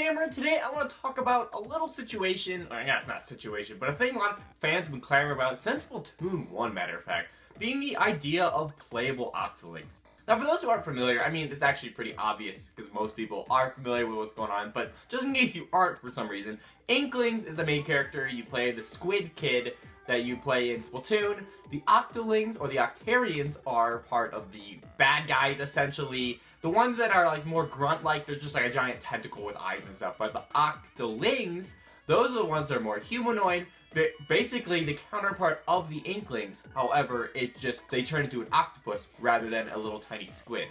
Jammer, and today I want to talk about a little situation, or yeah, it's not a situation, but a thing a lot of fans have been clamoring about since Splatoon 1, matter of fact, being the idea of playable Octolings. Now, for those who aren't familiar, I mean, it's actually pretty obvious, because most people are familiar with what's going on, but just in case you aren't for some reason, Inklings is the main character. You play the squid kid that you play in Splatoon. The Octolings, or the Octarians, are part of the bad guys, essentially. The ones that are like more grunt-like, they're just like a giant tentacle with eyes and stuff. But the Octolings, those are the ones that are more humanoid. They're basically the counterpart of the Inklings. However, they turn into an octopus rather than a little tiny squid.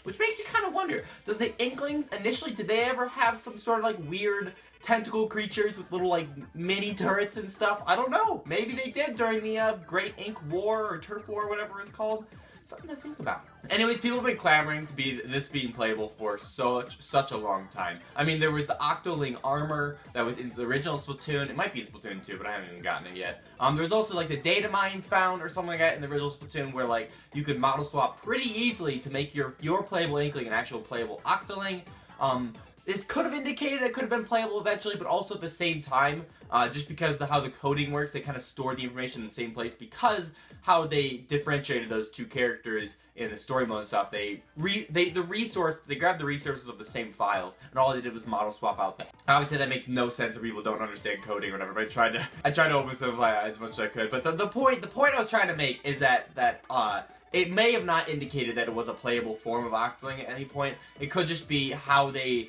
Which makes you kind of wonder, does the Inklings initially, did they ever have some sort of like weird tentacle creatures with little like mini turrets and stuff? I don't know. Maybe they did during the Great Ink War or Turf War, whatever it's called. Something to think about. Anyways, people have been clamoring to be this being playable for such a long time. I mean, there was the Octoling armor that was in the original Splatoon. It might be in Splatoon 2, but I haven't even gotten it yet. There's also like the data mine found or something like that in the original Splatoon where like you could model swap pretty easily to make your playable Inkling an actual playable Octoling. This could have indicated it could have been playable eventually, but also at the same time, just because of how the coding works, they kind of store the information in the same place because how they differentiated those two characters in the story mode and stuff. They grabbed the resources of the same files, and all they did was model swap out that. Obviously, that makes no sense if people don't understand coding or whatever. But I tried to oversimplify as much as I could. But the point I was trying to make is that it may have not indicated that it was a playable form of Octoling at any point. It could just be how they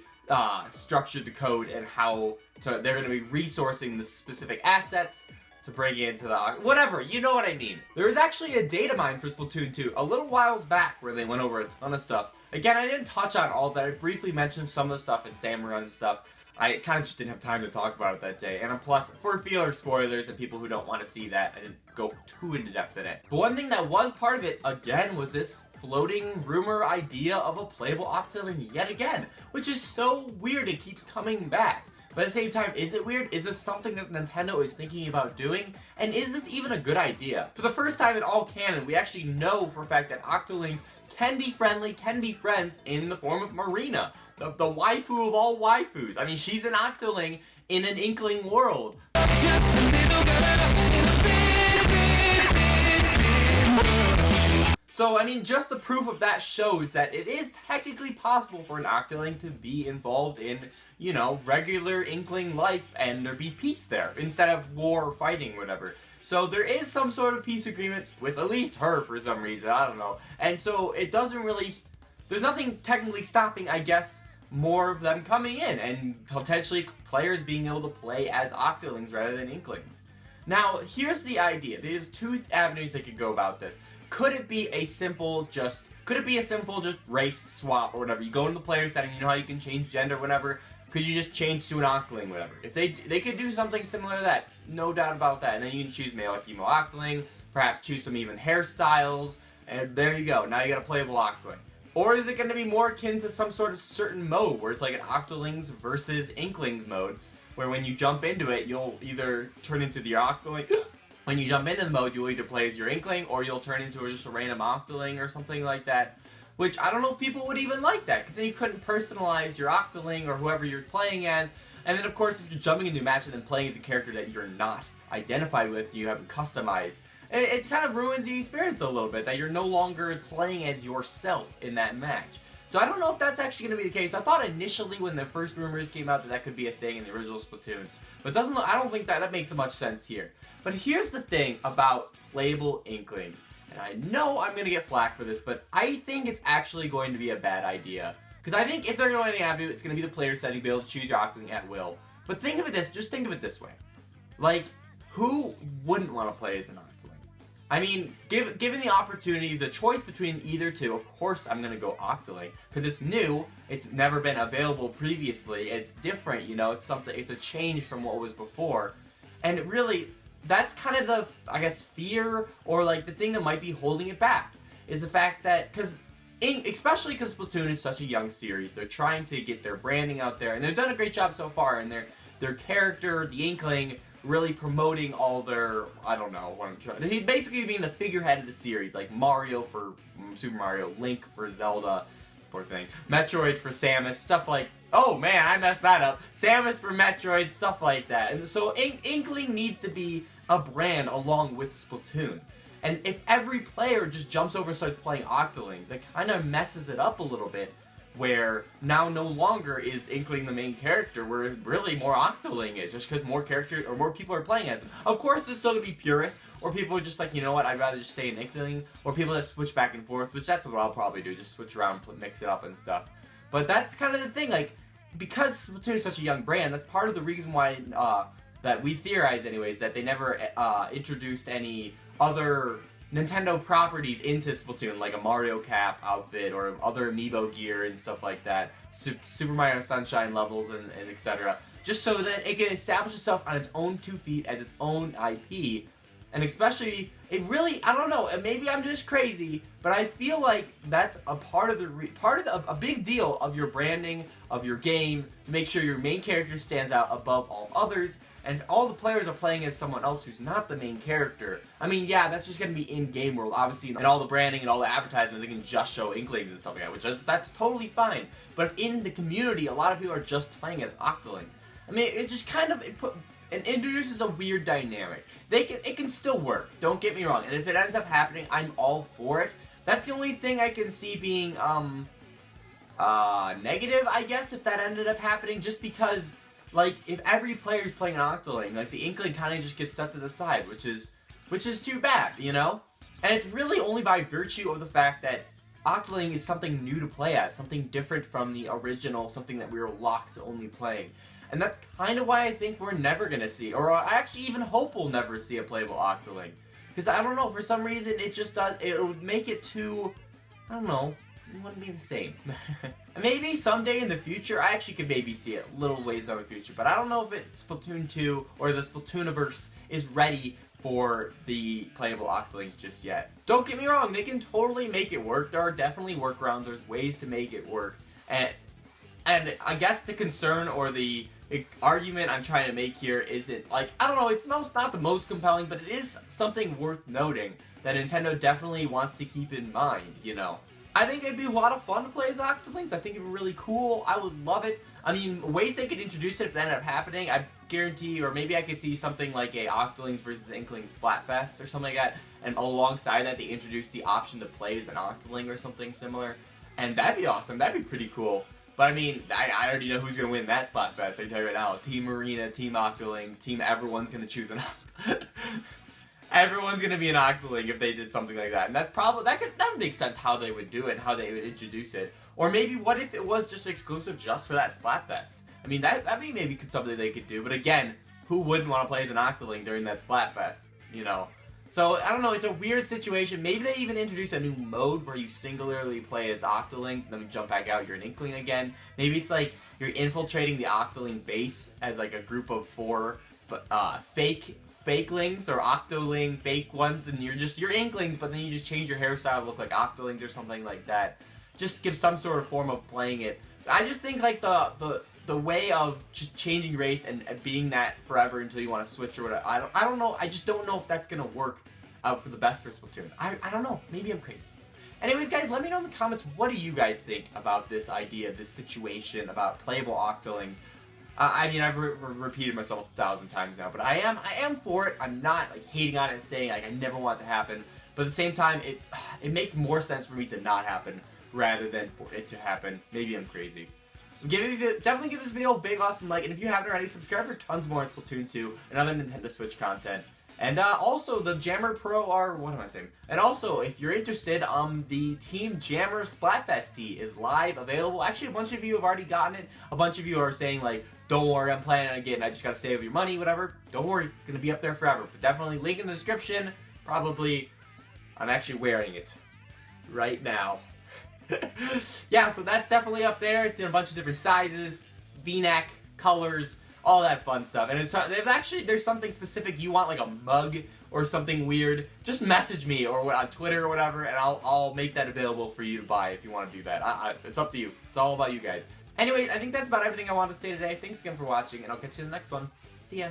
structured the code and how they're going to be resourcing the specific assets to bring into the whatever, you know what I mean. There was actually a data mine for Splatoon 2 a little whiles back where they went over a ton of stuff. Again, I didn't touch on all of that. I briefly mentioned some of the stuff in Salmon and stuff. I kind of just didn't have time to talk about it that day. And plus, for feeler spoilers and people who don't want to see that, I didn't go too into depth in it. But one thing that was part of it, again, was this floating rumor idea of a playable Octoling yet again, which is so weird it keeps coming back. But at the same time, is it weird? Is this something that Nintendo is thinking about doing? And is this even a good idea? For the first time in all canon, we actually know for a fact that Octolings can be friendly, can be friends in the form of Marina, the waifu of all waifus. I mean, she's an Octoling in an Inkling world. So, I mean, just the proof of that shows that it is technically possible for an Octoling to be involved in, you know, regular Inkling life and there be peace there, instead of war or fighting or whatever. So there is some sort of peace agreement with at least her for some reason, I don't know. And so it doesn't really, there's nothing technically stopping, I guess, more of them coming in and potentially players being able to play as Octolings rather than Inklings. Now, here's the idea. There's two avenues they could go about this. Could it be a simple just race swap or whatever? You go into the player setting, you know how you can change gender, whatever. Could you just change to an Octoling, whatever? If they could do something similar to that, no doubt about that. And then you can choose male or female Octoling, perhaps choose some even hairstyles, and there you go. Now you got a playable Octoling. Or is it going to be more akin to some sort of certain mode where it's like an Octolings versus Inklings mode, where when you jump into it, you'll either turn into the Octoling. When you jump into the mode, you'll either play as your Inkling, or you'll turn into just a random Octoling or something like that. Which, I don't know if people would even like that, because then you couldn't personalize your Octoling or whoever you're playing as. And then, of course, if you're jumping into a match and then playing as a character that you're not identified with, you haven't customized, it kind of ruins the experience a little bit, that you're no longer playing as yourself in that match. So I don't know if that's actually going to be the case. I thought initially when the first rumors came out that could be a thing in the original Splatoon. But I don't think that makes so much sense here. But here's the thing about playable Inklings. And I know I'm going to get flack for this, but I think it's actually going to be a bad idea. Because I think if they're going to have it's going to be the player setting, be able to choose your Octoling at will. But think of it this way. Like, who wouldn't want to play as an Octoling? I mean, given the opportunity, the choice between either two, of course I'm going to go Octoling. Because it's new, it's never been available previously, it's different, you know, it's a change from what was before. And it really, that's kind of the, I guess, fear, or like the thing that might be holding it back, is the fact that, especially because Splatoon is such a young series, they're trying to get their branding out there, and they've done a great job so far, and their character, the Inkling, really promoting all their, I don't know what I'm trying, he's basically being the figurehead of the series, like Mario for Super Mario, Link for Zelda, poor thing. Metroid for Samus, stuff like, oh man, I messed that up. Samus for Metroid, stuff like that. And so Inkling needs to be a brand along with Splatoon. And if every player just jumps over and starts playing Octolings, it kind of messes it up a little bit, where now no longer is Inkling the main character, where really more Octoling is, just because more characters or more people are playing as him. Of course, there's still gonna be purists, or people are just like, you know what, I'd rather just stay in Inkling, or people that switch back and forth, which that's what I'll probably do, just switch around, mix it up and stuff. But that's kind of the thing, like, because Splatoon is such a young brand, that's part of the reason why, that we theorize anyways, that they never introduced any other Nintendo properties into Splatoon, like a Mario Cap outfit or other amiibo gear and stuff like that, Super Mario Sunshine levels and etc. Just so that it can establish itself on its own 2 feet as its own IP. And especially, it really, I don't know, maybe I'm just crazy, but I feel like that's a part of a big deal of your branding, of your game, to make sure your main character stands out above all others, and if all the players are playing as someone else who's not the main character, I mean, yeah, that's just going to be in-game world, obviously, and all the branding and all the advertisement, they can just show Inklings and stuff like that, which that's totally fine. But if in the community, a lot of people are just playing as Octolings, I mean, it just kind of, it introduces a weird dynamic. It can still work, don't get me wrong, and if it ends up happening, I'm all for it. That's the only thing I can see being, negative, I guess, if that ended up happening, just because, like, if every player's playing an Octoling, like, the Inkling kind of just gets set to the side, which is too bad, you know? And it's really only by virtue of the fact that Octoling is something new to play as, something different from the original, something that we were locked to only playing. And that's kind of why I think we're never going to see, or I actually even hope we'll never see a playable Octoling. Because I don't know, for some reason, it just does, it would make it too, I don't know, it wouldn't be the same. Maybe someday in the future, I actually could maybe see it little ways in the future, but I don't know if Splatoon 2 or the Splatooniverse is ready for the playable Octolings just yet. Don't get me wrong, they can totally make it work. There are definitely workarounds, there's ways to make it work. And I guess the concern or the argument I'm trying to make here isn't, like, I don't know, it's not the most compelling, but it is something worth noting that Nintendo definitely wants to keep in mind, you know. I think it'd be a lot of fun to play as Octolings. I think it'd be really cool. I would love it. I mean, ways they could introduce it if that ended up happening, I guarantee, or maybe I could see something like a Octolings versus Inklings Splatfest or something like that, and alongside that they introduce the option to play as an Octoling or something similar, and that'd be awesome. That'd be pretty cool. But I mean, I already know who's going to win that Splatfest, I can tell you right now. Team Marina, Team Octoling, Team everyone's going to choose an Octoling. Everyone's going to be an Octoling if they did something like that. And that's probably, that would make sense how they would do it and how they would introduce it. Or maybe what if it was just exclusive just for that Splatfest? I mean, that'd be maybe something they could do. But again, who wouldn't want to play as an Octoling during that Splatfest, you know? So, I don't know, it's a weird situation. Maybe they even introduce a new mode where you singularly play as Octolings, and then you jump back out, you're an Inkling again. Maybe it's like you're infiltrating the Octoling base as like a group of 4 fakelings or Octoling fake ones, and you're Inklings, but then you just change your hairstyle to look like Octolings or something like that. Just give some sort of form of playing it. I just think like the way of just changing race and being that forever until you want to switch or whatever, I don't know, I just don't know if that's gonna work out for the best for Splatoon. I don't know, maybe I'm crazy. Anyways guys, let me know in the comments, what do you guys think about this idea, this situation, about playable Octolings? I mean, I've repeated myself 1,000 times now, but I am for it. I'm not like hating on it and saying like I never want it to happen, but at the same time, it makes more sense for me to not happen rather than for it to happen. Maybe I'm crazy. Definitely give this video a big awesome like, and if you haven't already, subscribe for tons more Splatoon 2 and other Nintendo Switch content. And also the Jammer Pro what am I saying? And also, if you're interested, the Team Jammer Splatfest Tee is live, available. Actually, a bunch of you have already gotten it. A bunch of you are saying like, don't worry, I'm planning on getting it. I just gotta save your money, whatever. Don't worry, it's gonna be up there forever. But definitely link in the description. Probably, I'm actually wearing it right now. Yeah, so that's definitely up there. It's in a bunch of different sizes, V-neck, colors, all that fun stuff. And there's something specific you want, like a mug or something weird, just message me or on Twitter or whatever, and I'll make that available for you to buy if you want to do that. It's up to you. It's all about you guys. Anyway, I think that's about everything I wanted to say today. Thanks again for watching, and I'll catch you in the next one. See ya.